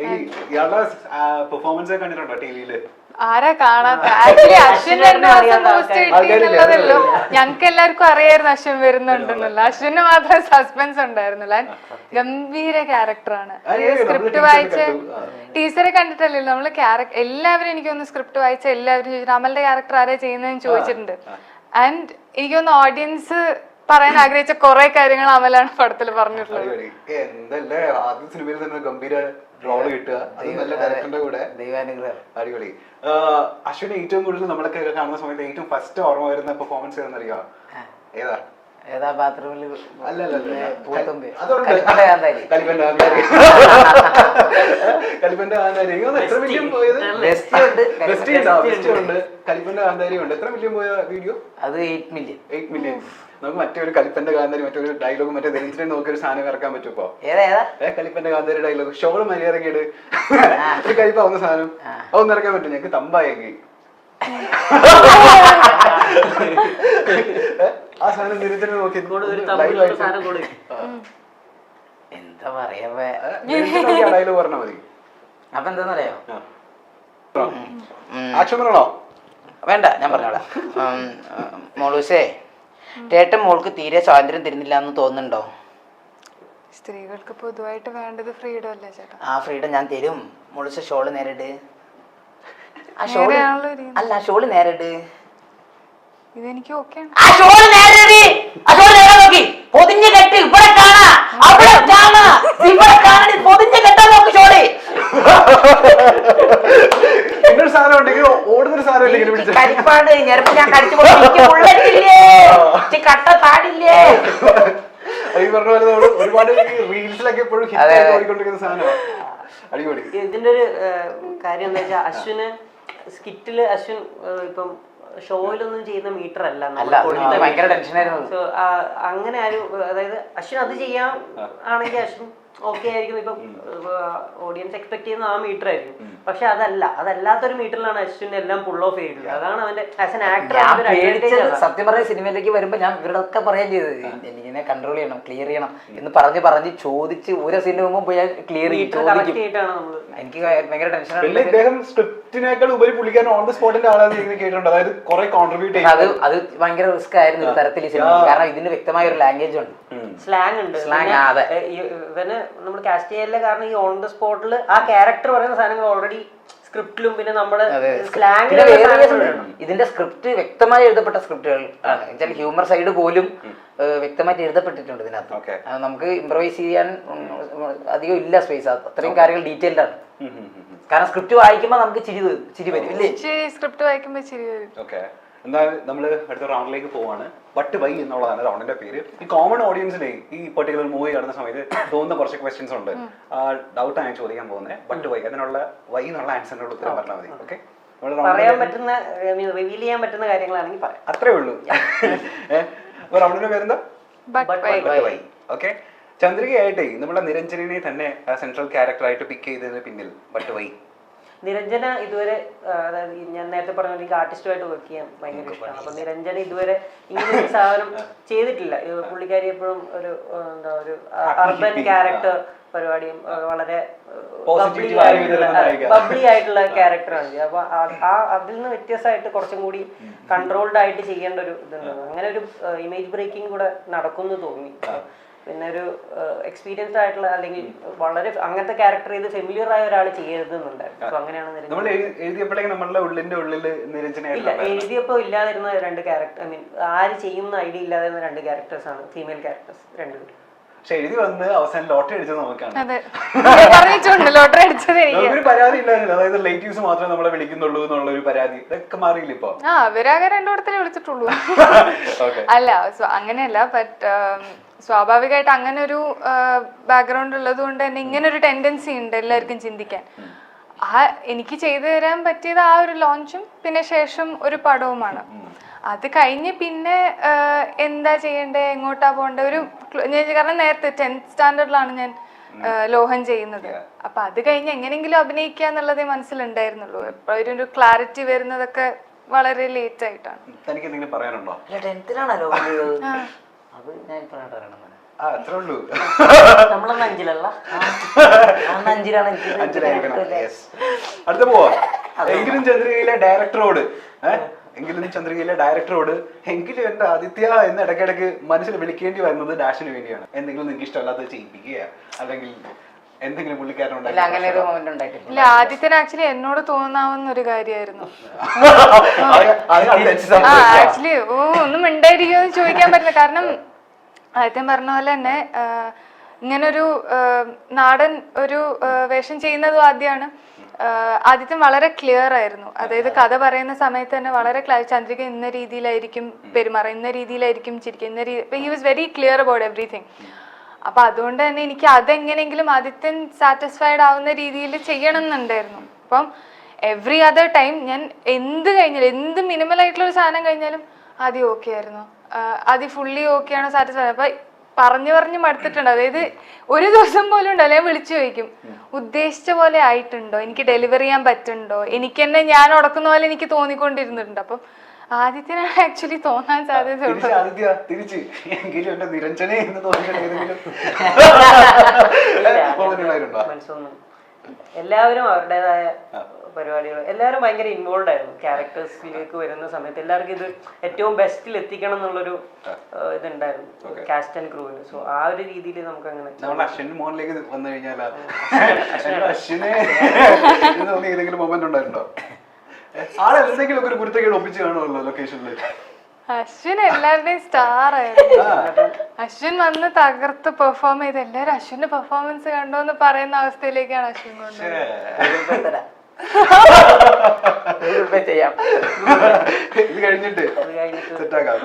ഇയാളുടെ പെർഫോമൻസ് കണ്ടിട്ടുണ്ടോ ടിവിയില്? ആരാ കാണാത്ത? ആക്ച്വലി അശ്വിൻ 2 മാസം പോസ്റ്റ് കിട്ടിയെന്നുള്ളതല്ലോ. ഞങ്ങൾക്ക് എല്ലാവർക്കും അറിയായിരുന്നു അശ്വിൻ വരുന്നുണ്ടെന്നല്ല. അശ്വിന് മാത്രം സസ്പെൻസ് ഉണ്ടായിരുന്നില്ല. ഗംഭീര ക്യാരക്ടറാണ്. സ്ക്രിപ്റ്റ് വായിച്ച ടീച്ചറെ കണ്ടിട്ടല്ലോ നമ്മള് എല്ലാവരും എനിക്കൊന്ന് സ്ക്രിപ്റ്റ് വായിച്ച എല്ലാവരും ചോദിച്ചിട്ട് അമലിന്റെ ക്യാരക്ടർ ആരാ ചെയ്യുന്നതെന്ന് ചോദിച്ചിട്ടുണ്ട്. ആൻഡ് എനിക്കൊന്ന് ഓഡിയൻസ് പറയാൻ ആഗ്രഹിച്ച കുറെ കാര്യങ്ങൾ അമലാണ് പടത്തിൽ പറഞ്ഞിട്ടുള്ളത്. എന്തല്ലേ ആദ്യ സിനിമയിൽ തന്നെ ഗംഭീര റോള് കിട്ടുക, അത് നല്ല ഡയറക്ടറിന്റെ കൂടെ. അടിപൊളി. അശ്വിനെ ഏറ്റവും കൂടുതൽ നമ്മളൊക്കെ കാണുന്ന സമയത്ത് ഏറ്റവും ഫസ്റ്റ് ഓർമ്മ വരുന്ന പെർഫോമൻസ് ഏതെന്നറിയാം? ഏതാ? ബാത്റൂമിൽ കലിപ്പന്റെ കാന്താരി എത്ര മില്യൺ പോയത്? കലിപ്പന്റെ കാന്താരി ഉണ്ട്. എത്ര മില്യൺ പോയ വീഡിയോ? അത് 8 മില്യൺ. നമുക്ക് മറ്റൊരു കലിപ്പന്റെ കാന്താരി മറ്റൊരു ഡയലോഗ് മറ്റേ ദരിദ്രനെ നോക്കിയൊരു സാധനം ഇറക്കാൻ പറ്റുമോ? കലിപ്പന്റെ കാന്താരി ഡയലോഗ് ഷോള് മര്യാദക്കേട് ഒരു കലിപ്പാവുന്ന സാധനം അതൊന്നും ഇറക്കാൻ പറ്റും. ഞങ്ങക്ക് തമ്പായെങ്കിൽ ആ സാധനം ദരിദ്രനെ നോക്കി എന്താ പറയാ ഡയലോഗ് പറഞ്ഞാൽ മതി. അപ്പൊ എന്താന്നറിയോ? ആക്ഷൻ പറയണോ? വേണ്ട, ഞാൻ പറഞ്ഞോളാം. മോളൂസേ, ചേട്ടൻ മോൾക്ക് തീരെ സ്വാതന്ത്ര്യം തരുന്നില്ല എന്ന് തോന്നുന്നുണ്ടോ? സ്ത്രീകൾക്ക് പൊതുവായിട്ട് വേണ്ടത് ഫ്രീഡം അല്ലേ ചേട്ടാ? ആ ഫ്രീഡം ഞാൻ തരും. മോളൂസ ഷോള് നേരിട്. അല്ല, ഷോള് നേരിട്. ഇതെനിക്ക് ഓക്കെ. പൊതിഞ്ഞ് കെട്ടി ഇവിടെ കാണാ, അവിടെ കാണാ, ഇവിടെ കാണി പൊതിഞ്ഞ് കെട്ടാൻ നോക്ക് ഷോള്. കരിപ്പാട് ഞെരപ്പ് ഞാൻ കടിച്ചു ബുള്ളറ്റില്ലേ, കട്ട താടില്ലേ. ഒരുപാട് റീൽസിലൊക്കെ എപ്പോഴും ഓടിക്കൊണ്ടിരിക്കുന്ന സാധനമാണ്. അടിപൊളി. ഇതിന്റെ ഒരു കാര്യം എന്താ വെച്ചാൽ അശ്വിന് സ്കിറ്റില് അശ്വിൻ ഇപ്പം ഷോയിലൊന്നും ചെയ്യുന്ന മീറ്റർ അല്ല. ഭയങ്കര ടെൻഷനായിരുന്നു. അങ്ങനെ ആരും, അതായത് അശ്വിൻ അത് ചെയ്യാൻ ആണെങ്കിൽ അശ്വിൻ ഓക്കെ ആയിരിക്കും. ഇപ്പം ഓഡിയൻസ് എക്സ്പെക്ട് ചെയ്യുന്ന ആ മീറ്റർ ആയിരിക്കും. പക്ഷെ അതല്ലാത്തൊരു മീറ്ററിലാണ് അശ്വിൻ എല്ലാം ഫുൾ ഓഫ് ചെയ്തത്. അതാണ് അവന്റെ ആസ് എൻ ആക്ടർ. സത്യം പറഞ്ഞ സിനിമയിലേക്ക് വരുമ്പോ ഞാൻ ഇവരൊക്കെ പറയാൻ ചെയ്തത് എനിക്കിനെ കൺട്രോൾ ചെയ്യണം, ക്ലിയർ ചെയ്യണം എന്ന് പറഞ്ഞ് ചോദിച്ച് ഓരോ സിനിമ മുമ്പ് പോയി ക്ലിയർ ചെയ്തിട്ടാണ് നമ്മള്. എനിക്ക് ഭയങ്കര ടെൻഷനാണ്. ഇദ്ദേഹം സ്ക്രിപ്റ്റിനേക്കാൾ ഉപരി പുള്ളിക്കാൻ ഓൺ ദ സ്പോട്ടിന്റെ ആളാണ് കേട്ടിട്ടുണ്ട്. അതായത് കുറെ കോൺട്രിബ്യൂട്ട് ചെയ്യുന്നത്. അത് ഭയങ്കര റിസ്ക് ആയിരുന്നു ഒരു തരത്തിൽ സിനിമ. കാരണം ഇതിന് വ്യക്തമായ ഒരു ലാംഗ്വേജ് ഉണ്ട്, സ്ലാങ് ഉണ്ട്. അതെ, ഇവന് നമ്മൾ കാസ്റ്റ് ചെയ്യലില്ല. കാരണം ഈ ഓൺ ദ സ്പോട്ടിൽ ആ ക്യാരക്ടർ പറയുന്ന സാധനങ്ങൾ ഓൾറെഡി സ്ക്രിപ്റ്റിലും പിന്നെ നമ്മുടെ ഇതിന്റെ സ്ക്രിപ്റ്റ് വ്യക്തമായി എഴുതപ്പെട്ട സ്ക്രിപ്റ്റുകൾ ആണ്. ഹ്യൂമർ സൈഡ് പോലും വ്യക്തമായിട്ട് എഴുതപ്പെട്ടിട്ടുണ്ട് ഇതിനകത്ത്. നമുക്ക് ഇംപ്രവൈസ് ചെയ്യാൻ അധികം ഇല്ല സ്പേസ്. അത്രയും കാര്യങ്ങൾ ഡീറ്റെയിൽഡ് ആണ്. കാരണം സ്ക്രിപ്റ്റ് വായിക്കുമ്പോൾ നമുക്ക് ചിരി വരും ഇല്ലേ? സ്ക്രിപ്റ്റ് വായിക്കുമ്പോൾ ചിരി വരും. എന്തായാലും നമ്മൾ അടുത്ത റൗണ്ടിലേക്ക് പോവാണ്. ബട്ട് വൈ എന്നുള്ളതാണ് റൗണ്ടിന്റെ പേര്. ഈ കോമൺ ഓഡിയൻസിനെ ഈ പെർട്ടിക്കുലർ മൂവി കാണുന്ന സമയത്ത് തോന്നുന്ന കുറച്ച് ക്വസ്റ്റ്യൻസ് ഉണ്ട്. ഡൗട്ടാണ് ഞാൻ ചോദിക്കാൻ പോകുന്നത്. ബട്ട് വൈ അതിനുള്ള വൈ എന്നുള്ള ആൻസറിനുള്ള ഉത്തരം പറഞ്ഞാൽ മതി. ഓക്കെ, പറയാൻ പറ്റുന്ന റിവീൽ ചെയ്യാൻ പറ്റുന്ന കാര്യങ്ങളാണെങ്കിൽ പറയാം. അത്രേ ഉള്ളൂ. റൗണ്ടിന്റെ പേരെന്താ? But why. ഓക്കെ, ചന്ദ്രികയായിട്ടേ നമ്മുടെ നിരഞ്ജനെ തന്നെ സെൻട്രൽ ക്യാരക്ടർ ആയിട്ട് പിക്ക് ചെയ്തതിന് പിന്നിൽ ബട്ട് വൈ? നിരഞ്ജന ഇതുവരെ, അതായത് ഞാൻ നേരത്തെ പറഞ്ഞ എനിക്ക് ആർട്ടിസ്റ്റുമായിട്ട് വർക്ക് ചെയ്യാൻ ഭയങ്കര ഇഷ്ടമാണ്. അപ്പൊ നിരഞ്ജന ഇതുവരെ ഇങ്ങനെ ഒരു സാധനം ചെയ്തിട്ടില്ല. പുള്ളിക്കാരി എപ്പോഴും ഒരു ഒരു അർബൻ ക്യാരക്ടർ പരിപാടിയും വളരെ ബബ്ലി ആയിട്ടുള്ള ക്യാരക്ടറാണ്. അപ്പൊ അതിൽ നിന്ന് വ്യത്യസ്തമായിട്ട് കുറച്ചും കൂടി കൺട്രോൾഡ് ആയിട്ട് ചെയ്യേണ്ട ഒരു ഇതുണ്ട്. അങ്ങനെ ഒരു ഇമേജ് ബ്രേക്കിംഗ് കൂടെ നടക്കുമെന്ന് തോന്നി. പിന്നെ ഒരു എക്സ്പീരിയൻസ്ഡ് ആയിട്ടുള്ള അല്ലെങ്കിൽ വളരെ അങ്ങനത്തെ ക്യാരക്ടർ ചെയ്ത് ഫെമിലിയർ ആയ ഒരാൾ ചെയ്യരുതെന്നുണ്ടായിരുന്നു. സോ അങ്ങനെയാണ് ഇല്ല, എഴുതിയപ്പോ ഇല്ലാതിരുന്ന 2 ക്യാരക്ടർ, ഐ മീൻ ആര് ചെയ്യുന്ന ഐഡിയ ഇല്ലാതിരുന്ന 2 ക്യാരക്ടേഴ്സ് ആണ്, ഫീമെയിൽ ക്യാരക്ടേഴ്സ് രണ്ടുപേരും. പക്ഷെ എഴുതി വന്ന് അവസാനം ലോട്ടറി അടിച്ചത് നമുക്കാണ്. ഒരു പരാതി ഇല്ലായിരുന്നില്ല. അതായത് റിലേറ്റീവ്സ് മാത്രമേ നമ്മളെ വിളിക്കുന്നുള്ളൂ എന്നുള്ള ഒരു പരാതി. ഇതൊക്കെ മാറിയില്ല ഇപ്പൊ. അവരാകെ 2 ഇടത്തിലേ വിളിച്ചിട്ടുള്ളൂ. അല്ല, അങ്ങനെയല്ല. ബട്ട് സ്വാഭാവികമായിട്ട് അങ്ങനെ ഒരു ബാക്ക്ഗ്രൗണ്ട് ഉള്ളത് കൊണ്ട് തന്നെ ഇങ്ങനെ ഒരു ടെൻഡൻസി ഉണ്ട് എല്ലാവർക്കും ചിന്തിക്കാൻ. എനിക്ക് ചെയ്തു തരാൻ പറ്റിയത് ആ ഒരു ലോഞ്ചും പിന്നെ ശേഷം ഒരു പടവുമാണ്. അത് കഴിഞ്ഞ് പിന്നെ എന്താ ചെയ്യണ്ടേ, എങ്ങോട്ടാ പോകണ്ടേ ഒരു, കാരണം നേരത്തെ 10th സ്റ്റാൻഡേർഡിലാണ് ഞാൻ ലോഹൻ ചെയ്യുന്നത്. അപ്പൊ അത് കഴിഞ്ഞ് എങ്ങനെയെങ്കിലും അഭിനയിക്കുക എന്നുള്ളതേ മനസ്സിലുണ്ടായിരുന്നുള്ളൂ. എപ്പോഴും ഒരു ക്ലാരിറ്റി വരുന്നതൊക്കെ വളരെ ലേറ്റ് ആയിട്ടാണ്. തനിക്ക് എന്തെങ്കിലും പറയാനുണ്ടോ? അത്രേ ഉള്ളൂ. നമ്മളൊന്നും അഞ്ചിലല്ല, അഞ്ചിലാണ്. അഞ്ചിലായിരിക്കണം. അടുത്ത പോവാ. എങ്കിലും ചന്ദ്രികയിലെ ഡയറക്ടറോട് എങ്കിലും എന്റെ ആദിത്യ എന്ന് ഇടയ്ക്കിടയ്ക്ക് മനസ്സിൽ വിളിക്കേണ്ടി വരുന്നത് ഡാഷിന് വേണ്ടിയാണ്. എന്തെങ്കിലും നിങ്ങൾക്ക് ഇഷ്ടമല്ലാത്തത് ചെയ്യിപ്പിക്കുക അല്ലെങ്കിൽ എന്തെങ്കിലും പുള്ളിക്കാരനുണ്ടായി അങ്ങനെ ഒരു മൊമെന്റ് ഉണ്ടായിട്ടില്ല. ഇല്ല, ആദ്യത്തിന് ആക്ച്വലി എന്നോട് തോന്നാവുന്ന ഒരു കാര്യമായിരുന്നു. ആക്ച്വലി ഒന്നും മിണ്ടായിരിക്കുമോ എന്ന് ചോദിക്കാൻ പറ്റില്ല. കാരണം ആദ്യം പറഞ്ഞ പോലെ തന്നെ ഇങ്ങനൊരു നാടൻ ഒരു വേഷം ചെയ്യുന്നതും ആദ്യമാണ്. ആദ്യത്തെ വളരെ ക്ലിയർ ആയിരുന്നു. അതായത് കഥ പറയുന്ന സമയത്ത് തന്നെ വളരെ ചന്ദ്രിക ഇന്ന രീതിയിലായിരിക്കും പെരുമാറുക, ഇന്ന രീതിയിലായിരിക്കും ചിരിക്കുക, ഇന്ന രീതി. He was very clear about everything. അപ്പൊ അതുകൊണ്ട് തന്നെ എനിക്ക് അതെങ്ങനെയെങ്കിലും ആദിത്യൻ സാറ്റിസ്ഫൈഡ് ആവുന്ന രീതിയിൽ ചെയ്യണം എന്നുണ്ടായിരുന്നു. അപ്പം എവറി അതർ ടൈം ഞാൻ എന്ത് കഴിഞ്ഞാലും, എന്ത് മിനിമൽ ആയിട്ടുള്ള ഒരു സാധനം കഴിഞ്ഞാലും ആദ്യം ഓക്കെ ആയിരുന്നു, ആദ്യം ഫുള്ളി ഓക്കെ ആണോ, സാറ്റിസ്ഫൈഡ്. അപ്പൊ പറഞ്ഞു മടുത്തിട്ടുണ്ട്. അതായത് ഒരു ദിവസം പോലും ഉണ്ടല്ലോ ഞാൻ വിളിച്ചു ചോദിക്കും, ഉദ്ദേശിച്ച പോലെ ആയിട്ടുണ്ടോ, എനിക്ക് ഡെലിവർ ചെയ്യാൻ പറ്റുന്നുണ്ടോ, എനിക്ക് തന്നെ ഞാൻ ഉടക്കുന്ന പോലെ എനിക്ക് തോന്നിക്കൊണ്ടിരുന്നിട്ടുണ്ട്. അപ്പം ആദിത്യനാണ് ആക്ച്വലി തോന്നാൻ സാധ്യത. എല്ലാവരും അവരുടേതായ പരിപാടികൾ, എല്ലാവരും ഭയങ്കര ഇൻവോൾവ് ആയിരുന്നു ക്യാരക്ടേഴ്സിലേക്ക് വരുന്ന സമയത്ത്. എല്ലാവർക്കും ഇത് ഏറ്റവും ബെസ്റ്റിൽ എത്തിക്കണം എന്നുള്ളൊരു ഇതുണ്ടായിരുന്നു കാസ്റ്റ് ആൻഡ് ക്രൂവിന്. സോ ആ ഒരു രീതിയിൽ നമുക്ക് അങ്ങനെ അശ്വിൻ മോഹനിലേക്ക് വന്നു കഴിഞ്ഞാൽ അശ്വിനെ ഏതെങ്കിലും മൊമെന്റ് ഉണ്ടായിട്ടുണ്ടോ? ആളെന്തെങ്കിലും ഒക്കെ ഒരു കുരുത്തക്കേട് ഒപ്പിച്ച് കാണുമല്ലോ ലൊക്കേഷനിൽ. അശ്വിൻ എല്ലാവരുടെയും സ്റ്റാർ ആയിരുന്നു. അശ്വിൻ വന്ന് തകർത്ത് പെർഫോം ചെയ്ത് എല്ലാവരും അശ്വിന്റെ പെർഫോമൻസ് കണ്ടോ എന്ന് പറയുന്ന അവസ്ഥയിലേക്കാണ് അശ്വിൻ കൊണ്ടുപോയത്. ഇത് കഴിഞ്ഞിട്ട് സെറ്റാക്കാം.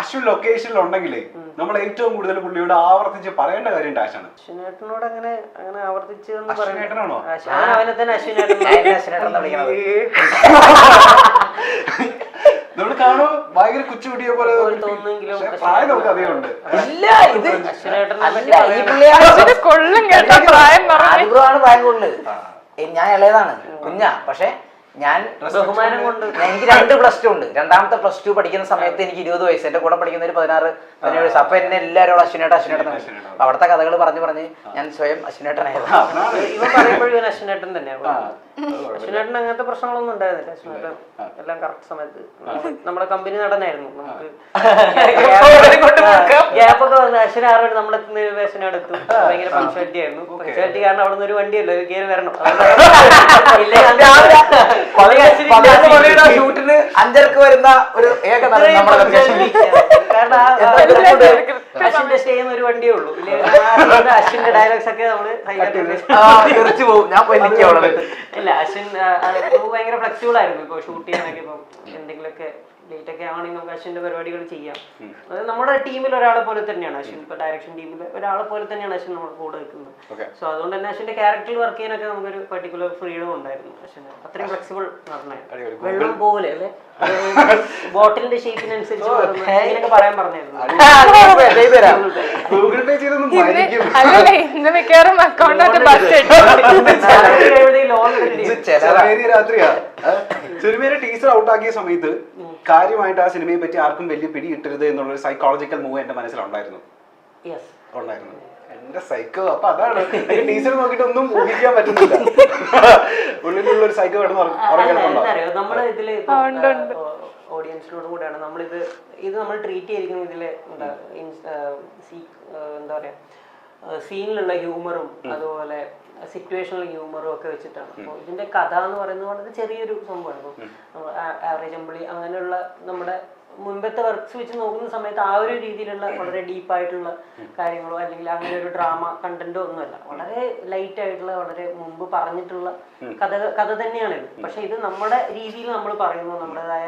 അശ്വിൻ ലൊക്കേഷനിൽ ഉണ്ടെങ്കിലേ നമ്മൾ ഏറ്റവും കൂടുതൽ പുള്ളിയോട് ആവർത്തിച്ച് പറയേണ്ട കാര്യം ഡാഷാണ്. അശ്വിനേട്ടനോട് അങ്ങനെ ആവർത്തിച്ച് അശ്വിനേട്ടനാണോ? അവനെ തന്നെ അശ്വിനേട്ടൻ നമ്മൾ കാണുമ്പോ ഭയങ്കര കുച്ചുകുട്ടിയെ പോലെ തോന്നുമെങ്കിലും പ്രായം നമുക്ക് അധികമുണ്ട്. കൊള്ളും കേട്ടോ പ്രായം. പ്രായം കൂടുതൽ. ഞാൻ ഇളയതാണ്, കുഞ്ഞാ. പക്ഷെ ഞാൻ ബഹുമാനം കൊണ്ട് എനിക്ക് 2 +2 ഉണ്ട്. രണ്ടാമത്തെ +2 പഠിക്കുന്ന സമയത്ത് എനിക്ക് 20 വയസ്സ്. എന്റെ കൂടെ പഠിക്കുന്ന ഒരു 16-17 വയസ്സ്. അപ്പൊ എന്നെ എല്ലാവരും അശ്വിനേട്ടൻ. അപ്പൊ അവിടുത്തെ കഥകൾ പറഞ്ഞ് ഞാൻ സ്വയം അശ്വിനേട്ടനായിരുന്നു. ഇവൻ പറയുമ്പോഴും ഇവൻ അശ്വിനേട്ടൻ തന്നെയാണ്. അശ്വിനേട്ടൻ അങ്ങനത്തെ പ്രശ്നങ്ങളൊന്നും ഉണ്ടായിരുന്നില്ല. അശ്വിനേട്ടൻ എല്ലാം കറക്റ്റ് സമയത്ത് നമ്മുടെ കമ്പനി നടനായിരുന്നു. നമുക്ക് ഗ്യാപ്പൊക്കെ വന്നു. അശ്വിന 6 മണി നമ്മളെത്തുന്ന വേഷനെടുത്തു. ഭയങ്കര പങ്ക്ച്വാലിറ്റി ആയിരുന്നു. പങ്ക്ച്വാലിറ്റി കാരണം അവിടെ നിന്ന് ഒരു വണ്ടിയല്ലോ കയറി വരണം. ഷൂട്ടിന് 5:30 വരുന്ന ഒരു ഏക കാരണം അശ്വിന്റെ സ്റ്റേ ചെയ്യുന്ന ഒരു വണ്ടിയേ ഉള്ളൂ. അശ്വിന്റെ ഡയലോഗ്സ് ഒക്കെ നമ്മള് തെറിച്ചു പോകും. ഞാൻ പോയി നിൽക്കുക. ഇല്ല, അശ്വിൻ ഭയങ്കര ഫ്ലെക്സിബിൾ ആയിരുന്നു. ഇപ്പൊ ഷൂട്ട് ചെയ്യാനൊക്കെ ഇപ്പം എന്തെങ്കിലുമൊക്കെ ലേറ്റ് ഒക്കെ ആണെങ്കിൽ നമുക്ക് അശ്വിന്റെ പരിപാടികൾ ചെയ്യാം. അതായത് നമ്മുടെ ടീമിൽ ഒരാളെ പോലെ തന്നെയാണ് അശ്വിൻ. ഇപ്പൊ ഡയറക്ഷൻ ടീമിൽ ഒരാളെ പോലെ തന്നെയാണ് അശ്വിൻ നമ്മുടെ കൂടെ നിൽക്കുന്നത്. സോ അതുകൊണ്ട് തന്നെ അശ്വിന്റെ ക്യാരക്ടറിൽ വർക്ക് ചെയ്യാനൊക്കെ നമുക്കൊരു പെർട്ടിക്കുലർ ഫ്രീഡം ഉണ്ടായിരുന്നു. അശ്വിന് അത്രയും ഫ്ലെക്സിബിൾ നടനായിരുന്നു. വെള്ളം പോലെ അല്ലെ, ബോട്ടിലിന്റെ ഷേപ്പിനനുസരിച്ച് അങ്ങനെയൊക്കെ പറയാൻ പറഞ്ഞായിരുന്നു. ഗൂഗിൾ പേ ചെയ്തൊന്നും ഇന്ന് മിക്കവാറും അക്കൗണ്ടായിട്ട് രാത്രിയാ. സിനിമയുടെ ടീസർ ഔട്ടാക്കിയ സമയത്ത് കാര്യമായിട്ട് ആ സിനിമയെ പറ്റി ആർക്കും വലിയ പിടി കിട്ടരുത് എന്നുള്ളൊരു സൈക്കോളജിക്കൽ മൂവ് എന്റെ മനസ്സിലുണ്ടായിരുന്നു. എന്റെ സൈക്കോ. അപ്പൊ അതാണ് ടീച്ചർ നോക്കിട്ട് ഒന്നും ഊഹിക്കാൻ പറ്റുന്നില്ല. ഉള്ളിലുള്ള ഒരു സൈക്കോ നമ്മള് ഇതില് ഓഡിയൻസിനോട് കൂടെയാണ് നമ്മളിത് നമ്മൾ ട്രീറ്റ് ചെയ്തിരിക്കുന്ന ഇതില് എന്താ പറയാ സീനിലുള്ള ഹ്യൂമറും അതുപോലെ സിറ്റുവേഷണൽ ഹ്യൂമറും ഒക്കെ വെച്ചിട്ടാണ്. അപ്പോൾ ഇതിന്റെ കഥ എന്ന് പറയുന്നത് വളരെ ചെറിയൊരു സംഭവമാണ്. ഇപ്പോൾ ആവറേജ് അമ്പിളി അങ്ങനെയുള്ള നമ്മുടെ മുൻപത്തെ വർക്ക്സ് വെച്ച് നോക്കുന്ന സമയത്ത് ആ ഒരു രീതിയിലുള്ള വളരെ ഡീപ്പായിട്ടുള്ള കാര്യങ്ങളോ അല്ലെങ്കിൽ അങ്ങനെ ഒരു ഡ്രാമ കണ്ടന്റോ ഒന്നുമല്ല. വളരെ ലൈറ്റ് ആയിട്ടുള്ള വളരെ മുമ്പ് പറഞ്ഞിട്ടുള്ള കഥ തന്നെയാണിത്. പക്ഷെ ഇത് നമ്മുടെ രീതിയിൽ നമ്മൾ പറയുന്നു. നമ്മുടേതായ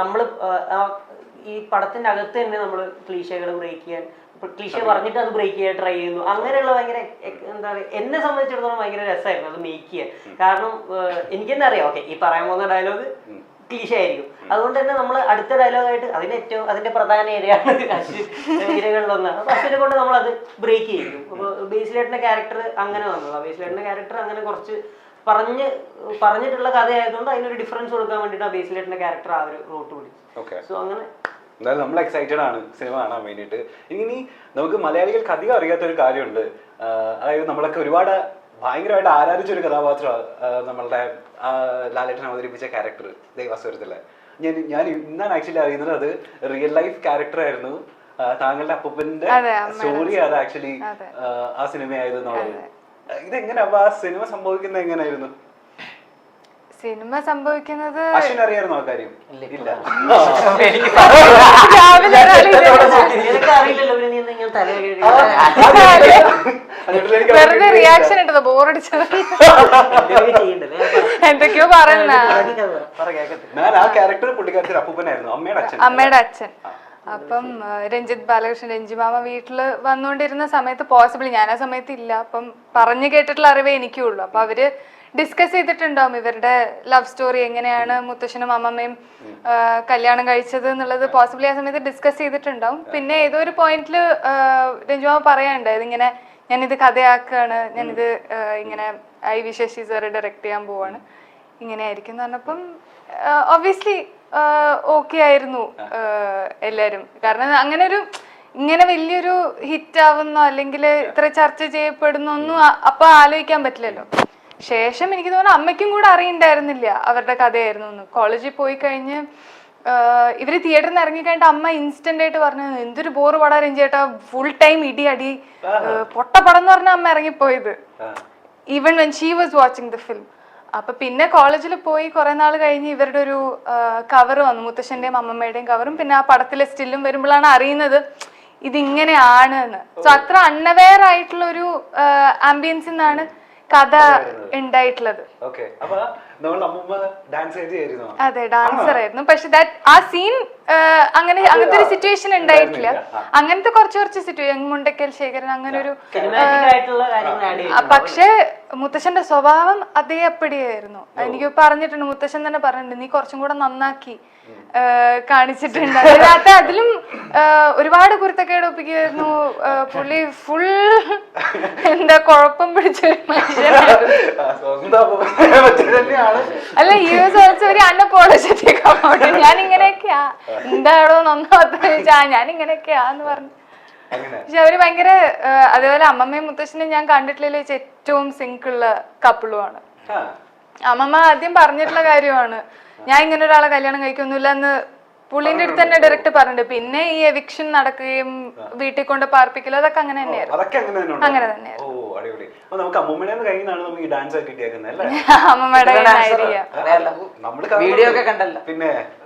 നമ്മൾ ഈ പടത്തിന്റെ അകത്ത് തന്നെ നമ്മൾ ക്ലീശകൾ ബ്രേക്ക് ചെയ്യാൻ, ക്ലീശ പറഞ്ഞിട്ട് അത് ബ്രേക്ക് ചെയ്യാൻ ട്രൈ ചെയ്യുന്നു. അങ്ങനെയുള്ള ഭയങ്കര എന്താ പറയുക, എന്നെ സംബന്ധിച്ചിടത്തോളം ഭയങ്കര രസമായിരുന്നു അത് മേക്ക് ചെയ്യാൻ. കാരണം എനിക്കെന്താ അറിയാം, ഓക്കെ ഈ പറയാൻ പോകുന്ന ഡയലോഗ് ക്ലീശ ആയിരിക്കും. അതുകൊണ്ട് തന്നെ നമ്മൾ അടുത്ത ഡയലോഗായിട്ട് അതിന്റെ പ്രധാന ഏരിയയാണ് ഇരകളിലൊന്നാണ്. അപ്പൊ അശ്വിനെ കൊണ്ട് നമ്മൾ അത് ബ്രേക്ക് ചെയ്യും. അപ്പോൾ ബേസിലേട്ടന്റെ ക്യാരക്ടർ അങ്ങനെ വന്നതാണ്. ബേസിലേട്ടന്റെ ക്യാരക്ടർ അങ്ങനെ കുറച്ച് പറഞ്ഞിട്ടുള്ള കഥയായതുകൊണ്ട് അതിനൊരു ഡിഫറൻസ് കൊടുക്കാൻ വേണ്ടിയിട്ട് ബേസിലേട്ടന്റെ ക്യാരക്ടർ ആ ഒരു റൂട്ട് പിടിച്ചു. സോ അങ്ങനെ എന്തായാലും നമ്മൾ എക്സൈറ്റഡ് ആണ് സിനിമ കാണാൻ വേണ്ടിയിട്ട്. ഇനി നമുക്ക് മലയാളികൾക്ക് അധികം അറിയാത്ത ഒരു കാര്യമുണ്ട്. അതായത് നമ്മളൊക്കെ ഒരുപാട് ഭയങ്കരമായിട്ട് ആരാധിച്ച ഒരു കഥാപാത്രമാണ് നമ്മളുടെ ലാലേട്ടൻ അവതരിപ്പിച്ച ക്യാരക്ടർ ദേവാസുരത്തിലെ. ഞാൻ ഇന്നാണ് ആക്ച്വലി അറിയുന്നത് അത് റിയൽ ലൈഫ് ക്യാരക്ടർ ആയിരുന്നു. താങ്കളുടെ അപ്പൂപ്പന്റെ സ്റ്റോറി അത് ആക്ച്വലി ആ സിനിമയായിരുന്നു എന്നുള്ളത്. ഇതെങ്ങനെ അപ്പൊ ആ സിനിമ സംഭവിക്കുന്നത് എങ്ങനെയായിരുന്നു? സിനിമ സംഭവിക്കുന്നത് അശ്വിൻ അറിയായിരുന്നു ആ കാര്യം? ഇല്ല. വെറുതെ റിയാക്ഷൻ ഇട്ടത് ബോറടിച്ചത് എന്തൊക്കെയോ പറയുന്ന. ഞാൻ ആ ക്യാരക്ടർ പുള്ളിക്കാരത്തിൽ അപ്പൂപ്പനായിരുന്നു, അമ്മയുടെ അച്ഛൻ. അപ്പം രഞ്ജിത്ത് ബാലകൃഷ്ണൻ രഞ്ജിമാമ വീട്ടില് വന്നുകൊണ്ടിരുന്ന സമയത്ത് പോസിബിൾ ഞാൻ ആ സമയത്ത് ഇല്ല. അപ്പം പറഞ്ഞു കേട്ടിട്ടുള്ള അറിവേ എനിക്കുള്ളൂ. അപ്പൊ അവര് ഡിസ്കസ് ചെയ്തിട്ടുണ്ടാവും ഇവരുടെ ലവ് സ്റ്റോറി എങ്ങനെയാണ് മുത്തശ്ശനും അമ്മമ്മയും കല്യാണം കഴിച്ചത് എന്നുള്ളത് പോസിബിളി ആ സമയത്ത് ഡിസ്കസ് ചെയ്തിട്ടുണ്ടാവും. പിന്നെ ഏതോ ഒരു പോയിന്റിൽ രഞ്ജുമാമ പറയാനുണ്ടായത് ഇങ്ങനെ ഞാനിത് കഥയാക്കാണ്, ഞാനിത് ഇങ്ങനെ ഐ വി ശശി സാറ് ഡയറക്റ്റ് ചെയ്യാൻ പോവാണ്, ഇങ്ങനെ ആയിരിക്കും എന്ന് പറഞ്ഞപ്പം ഒബ്വിയസ്ലി ഓക്കെ ആയിരുന്നു എല്ലാവരും. കാരണം അങ്ങനെ ഒരു ഇങ്ങനെ വലിയൊരു ഹിറ്റ് ആവുന്നോ അല്ലെങ്കിൽ ഇത്ര ചർച്ച ചെയ്യപ്പെടുന്നൊന്നും അപ്പൊ ആലോചിക്കാൻ പറ്റില്ലല്ലോ. ശേഷം എനിക്ക് തോന്നുന്നു അമ്മയ്ക്കും കൂടെ അറിയണ്ടായിരുന്നില്ല അവരുടെ കഥയായിരുന്നു എന്ന്. കോളേജിൽ പോയി കഴിഞ്ഞ് ഇവര് തിയേറ്ററിൽ നിന്ന് ഇറങ്ങിക്കഴിഞ്ഞിട്ട് അമ്മ ഇൻസ്റ്റന്റ് ആയിട്ട് പറഞ്ഞു എന്തൊരു ബോറ് പടാ രഞ്ജേട്ടാ, ഫുൾ ടൈം ഇടി അടി പൊട്ടപ്പടം എന്ന് പറഞ്ഞ അമ്മ ഇറങ്ങിപ്പോയത് even when she was watching the film. അപ്പൊ പിന്നെ കോളേജിൽ പോയി കുറെ നാൾ കഴിഞ്ഞ് ഇവരുടെ ഒരു കവർ വന്നു, മുത്തശ്ശന്റെയും അമ്മമ്മയുടെയും കവറും പിന്നെ ആ പടത്തിലെ സ്റ്റില്ലും വരുമ്പോഴാണ് അറിയുന്നത് ഇതിങ്ങനെയാണ് എന്ന്. സോ അത്ര അൺഅവെയർ ആയിട്ടുള്ള ഒരു ആംബിയൻസിൽ നിന്നാണ് കഥ ഉണ്ടായിട്ടുള്ളത്. അതെ, ഡാൻസർ ആയിരുന്നു. പക്ഷെ ആ സീൻ അങ്ങനത്തെ ഒരു സിറ്റുവേഷൻ ഉണ്ടായിട്ടില്ല. അങ്ങനത്തെ കുറച്ച് സിറ്റുവേഷൻ മുണ്ടക്കൽ ശേഖരൻ അങ്ങനെ ഒരു പക്ഷെ മുത്തശ്ശന്റെ സ്വഭാവം അതേ അപ്പടിയായിരുന്നു. എനിക്ക് പറഞ്ഞിട്ടുണ്ട്, മുത്തശ്ശൻ തന്നെ പറഞ്ഞിട്ടുണ്ട് നീ കുറച്ചും കൂടെ നന്നാക്കി കാണിച്ചിട്ടുണ്ട്. അതിനകത്ത് അതിലും ഒരുപാട് കുരുത്തക്കേട് ഒപ്പിക്കുമായിരുന്നു പുള്ളി. ഫുൾ എന്താ കുഴപ്പം പിടിച്ചൊരു മനുഷ്യനായിരുന്നു. അല്ല യു എസ് ഓൾസോ ഒരു അൺഅപ്പോളജറ്റിക് അബൌട്ട് ഞാൻ ഇങ്ങനെയൊക്കെയാ എന്താണോ നന്നാവാത്ത ചോദിച്ചാ ഞാൻ ഇങ്ങനെയൊക്കെയാന്ന് പറഞ്ഞു. പക്ഷെ അവര് ഭയങ്കര അതേപോലെ അമ്മമ്മയും മുത്തശ്ശനും ഞാൻ കണ്ടിട്ടില്ല ഏറ്റവും സിങ്കുള്ള കപ്പിളുമാണ്. അമ്മമ്മ ആദ്യം പറഞ്ഞിട്ടുള്ള കാര്യമാണ് ഞാൻ ഇങ്ങനെ ഒരാളെ കല്യാണം കഴിക്കൊന്നുമില്ല എന്ന് പുള്ളിന്റെ അടുത്ത് തന്നെ ഡയറക്റ്റ് പറഞ്ഞിട്ടുണ്ട്. പിന്നെ ഈ എവിക്ഷൻ നടക്കുകയും വീട്ടിൽ കൊണ്ട് പാർപ്പിക്കലും അതൊക്കെ അങ്ങനെ തന്നെയായിരുന്നു. അങ്ങനെ തന്നെയായിരുന്നു. അമ്മമ്മയുടെ വീഡിയോ ഒക്കെ കണ്ടല്ലോ. പിന്നെ